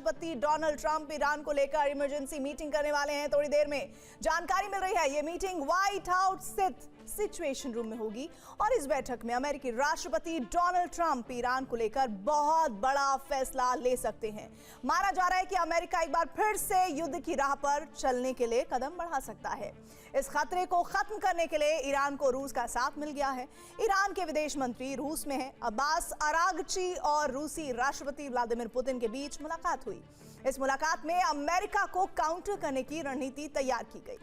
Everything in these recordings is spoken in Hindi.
राष्ट्रपति डोनाल्ड ट्रंप ईरान को लेकर इमरजेंसी मीटिंग करने वाले हैं थोड़ी देर में। जानकारी मिल रही है ये मीटिंग व्हाइट हाउस स्थित सिचुएशन रूम में होगी और इस बैठक में अमेरिकी राष्ट्रपति डोनाल्ड ट्रंप ईरान को लेकर बहुत बड़ा फैसला ले सकते हैं। माना जा रहा है कि अमेरिका एक बार फिर से युद्ध की राह पर चलने के लिए कदम बढ़ा सकता है। इस खतरे को खत्म करने के लिए ईरान को रूस का साथ मिल गया है। ईरान के विदेश मंत्री रूस में हैं। अब्बास अरागची और रूसी राष्ट्रपति व्लादिमीर पुतिन के बीच मुलाकात हुई। इस मुलाकात में अमेरिका को काउंटर करने की रणनीति तैयार की गई।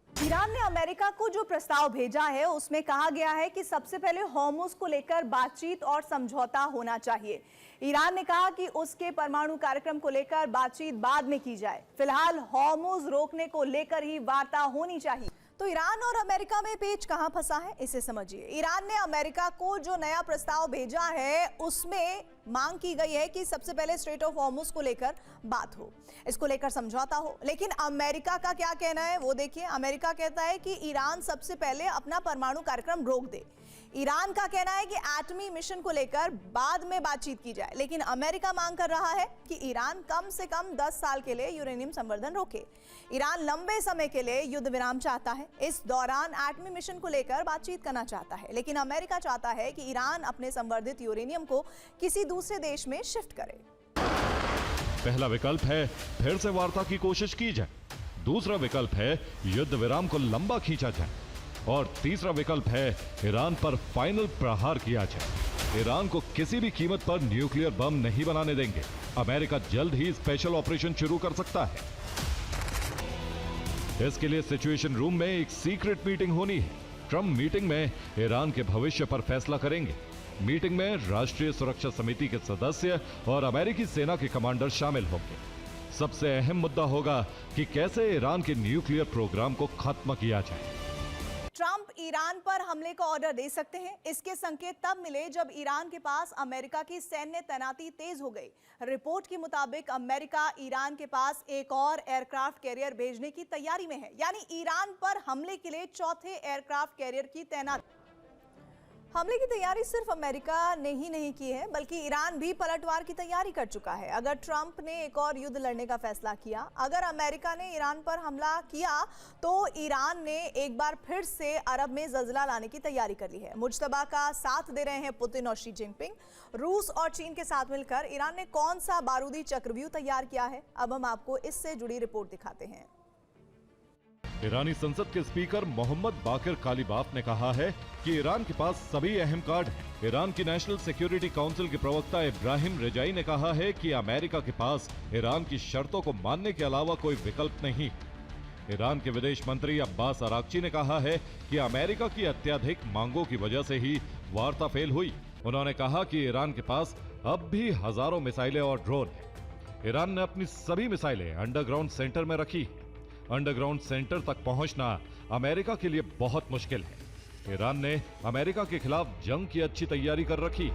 ईरान ने अमेरिका को जो प्रस्ताव भेजा है उसमें कहा गया है कि सबसे पहले होर्मुज को लेकर बातचीत और समझौता होना चाहिए। ईरान ने कहा कि उसके परमाणु कार्यक्रम को लेकर बातचीत बाद में की जाए। फिलहाल होर्मुज रोकने को लेकर ही वार्ता होनी चाहिए। तो ईरान और अमेरिका में पेच कहां फंसा है इसे समझिए। ईरान ने अमेरिका को जो नया प्रस्ताव भेजा है उसमें मांग की गई है कि सबसे पहले स्ट्रेट ऑफ होर्मुज को लेकर बात हो, इसको लेकर समझौता हो। लेकिन अमेरिका का क्या कहना है वो देखिए। अमेरिका कहता है कि ईरान सबसे पहले अपना परमाणु कार्यक्रम रोक दे। ईरान का कहना है कि एटमी मिशन को लेकर बाद में बातचीत की जाए। लेकिन अमेरिका मांग कर रहा है कि ईरान कम से कम 10 साल के लिए यूरेनियम संवर्धन रोके। ईरान लंबे समय के लिए युद्ध विराम चाहता है। इस दौरान एटमी मिशन को लेकर बातचीत करना चाहता है। लेकिन अमेरिका चाहता है कि ईरान अपने संवर्धित यूरेनियम को किसी दूसरे देश में शिफ्ट करे। पहला विकल्प है फिर से वार्ता की कोशिश की जाए। दूसरा विकल्प है युद्ध विराम को लंबा खींचा जाए और तीसरा विकल्प है ईरान पर फाइनल प्रहार किया जाए। ईरान को किसी भी कीमत पर न्यूक्लियर बम नहीं बनाने देंगे। अमेरिका जल्द ही स्पेशल ऑपरेशन शुरू कर सकता है। इसके लिए सिचुएशन रूम में एक सीक्रेट मीटिंग होनी है। ट्रंप मीटिंग में ईरान के भविष्य पर फैसला करेंगे। मीटिंग में राष्ट्रीय सुरक्षा समिति के सदस्य और अमेरिकी सेना के कमांडर शामिल होंगे। सबसे अहम मुद्दा होगा कि कैसे ईरान के न्यूक्लियर प्रोग्राम को खत्म किया जाए। ट्रंप ईरान पर हमले का ऑर्डर दे सकते हैं। इसके संकेत तब मिले जब ईरान के पास अमेरिका की सैन्य तैनाती तेज हो गई। रिपोर्ट के मुताबिक अमेरिका ईरान के पास एक और एयरक्राफ्ट कैरियर भेजने की तैयारी में है। यानी ईरान पर हमले के लिए चौथे एयरक्राफ्ट कैरियर की तैनाती। हमले की तैयारी सिर्फ अमेरिका ने ही नहीं की है बल्कि ईरान भी पलटवार की तैयारी कर चुका है। अगर ट्रंप ने एक और युद्ध लड़ने का फैसला किया, अगर अमेरिका ने ईरान पर हमला किया तो ईरान ने एक बार फिर से अरब में ज़ल्ज़ला लाने की तैयारी कर ली है। मुज्तबा का साथ दे रहे हैं पुतिन और शी जिनपिंग। रूस और चीन के साथ मिलकर ईरान ने कौन सा बारूदी चक्रव्यूह तैयार किया है, अब हम आपको इससे जुड़ी रिपोर्ट दिखाते हैं। ईरानी संसद के स्पीकर मोहम्मद बाकिर कालीबाफ ने कहा है कि ईरान के पास सभी अहम कार्ड हैं। ईरान की नेशनल सिक्योरिटी काउंसिल के प्रवक्ता इब्राहिम रिजाई ने कहा है कि अमेरिका के पास ईरान की शर्तों को मानने के अलावा कोई विकल्प नहीं। ईरान के विदेश मंत्री अब्बास अरागची ने कहा है कि अमेरिका की अत्यधिक मांगों की वजह से ही वार्ता फेल हुई। उन्होंने कहा कि ईरान के पास अब भी हजारों मिसाइलें और ड्रोन हैं। ईरान ने अपनी सभी मिसाइलें अंडरग्राउंड सेंटर में रखी। अंडरग्राउंड सेंटर तक पहुंचना अमेरिका के लिए बहुत मुश्किल है। ईरान ने अमेरिका के खिलाफ जंग की अच्छी तैयारी कर रखी।